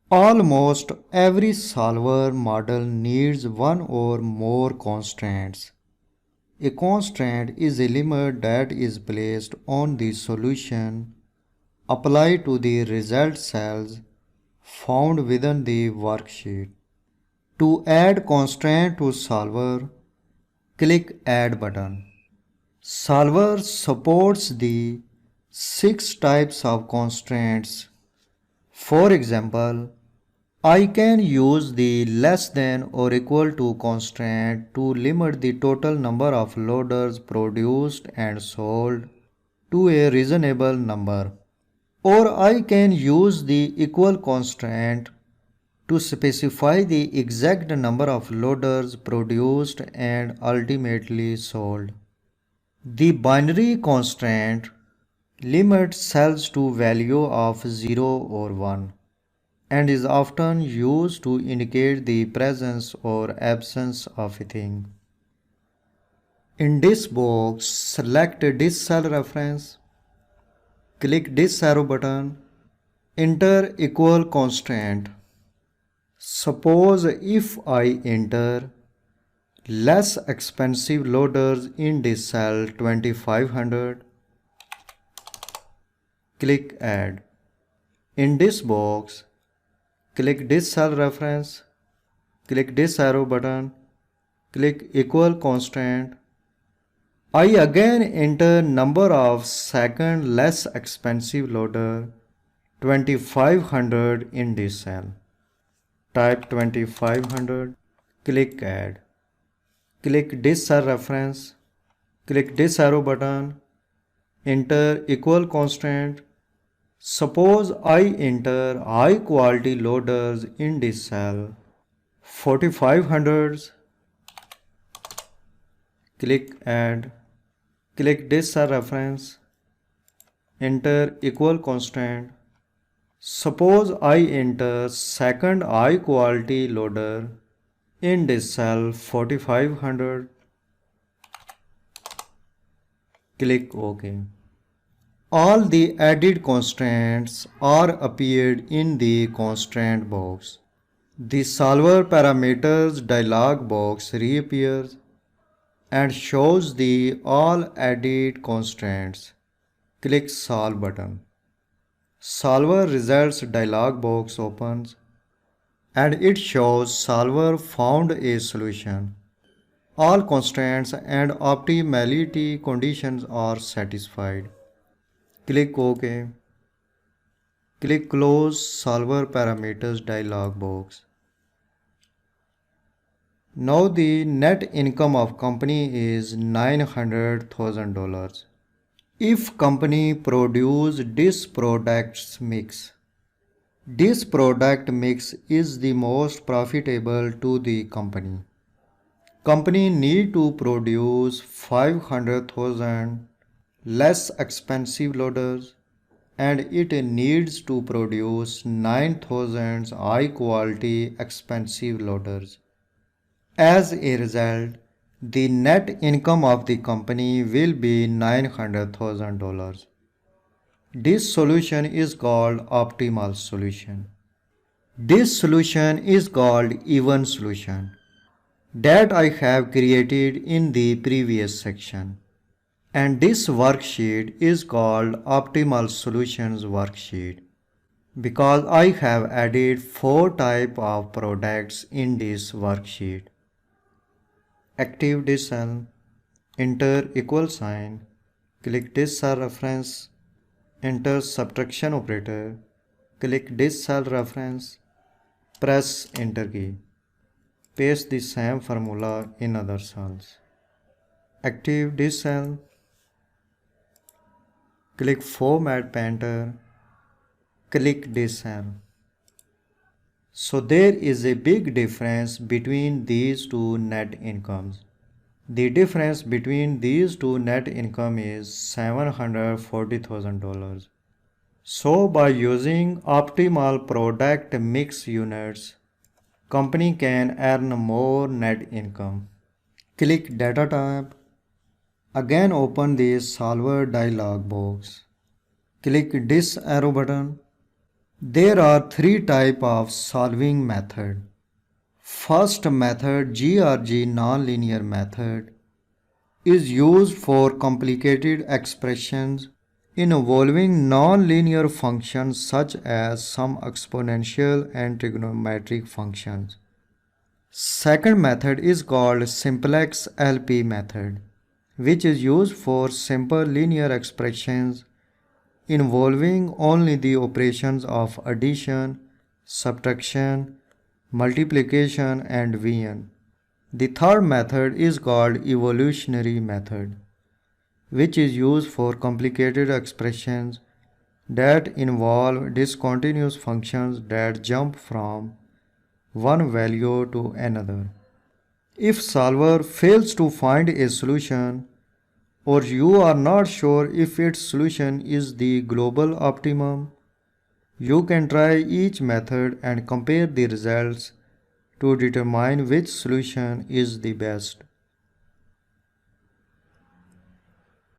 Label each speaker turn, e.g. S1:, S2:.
S1: Almost every solver model needs one or more constraints. A constraint is a limit that is placed on the solution applied to the result cells found within the worksheet. To add constraint to solver, click Add button. Solver supports the 6 types of constraints. For example, I can use the less than or equal to constraint to limit the total number of loaders produced and sold to a reasonable number. Or I can use the equal constraint to specify the exact number of loaders produced and ultimately sold. The binary constraint limits cells to value of 0 or 1 and is often used to indicate the presence or absence of a thing. In this box, select this cell reference, click this arrow button, enter equal constraint. Suppose if I enter less expensive loaders in this cell 2500, click add. In this box, click this cell reference, click this arrow button, click equal constraint. I again enter number of second less expensive loader 2500 in this cell. Type 2500, click add. Click this cell reference, click this arrow button, enter equal constraint. Suppose I enter high quality loaders in this cell 4500s, click add, click this cell reference, enter equal constraint. Suppose I enter second high quality loader in this cell 4500, click OK. All the added constraints are appeared in the constraint box. The solver parameters dialog box reappears and shows the all added constraints. Click Solve button. Solver results dialog box opens and it shows solver found a solution. All constraints and optimality conditions are satisfied. Click OK. Click Close Solver Parameters dialog box. Now the net income of company is $900,000. If company produce this products mix, this product mix is the most profitable to the company. Company need to produce 500,000 less expensive loaders and it needs to produce 9,000 high quality expensive loaders. As a result, the net income of the company will be $900,000. This solution is called optimal solution. This solution is called even solution that I have created in the previous section. And this worksheet is called Optimal Solutions Worksheet because I have added 4 types of products in this worksheet. Active this cell, enter equal sign, click this cell reference, enter subtraction operator, click this cell reference, press enter key. Paste the same formula in other cells. Active this cell, click Format Painter, click this cell. So there is a big difference between these two net incomes. The difference between these two net income is $740,000. So by using optimal product mix units, company can earn more net income. Click Data tab. Again open the Solver dialog box. Click this arrow button. There are three types of solving method. First method, GRG nonlinear method, is used for complicated expressions involving nonlinear functions such as some exponential and trigonometric functions. Second method is called simplex LP method, which is used for simple linear expressions involving only the operations of addition, subtraction, multiplication, and division. The third method is called evolutionary method, which is used for complicated expressions that involve discontinuous functions that jump from one value to another. If solver fails to find a solution, or you are not sure if its solution is the global optimum, you can try each method and compare the results to determine which solution is the best.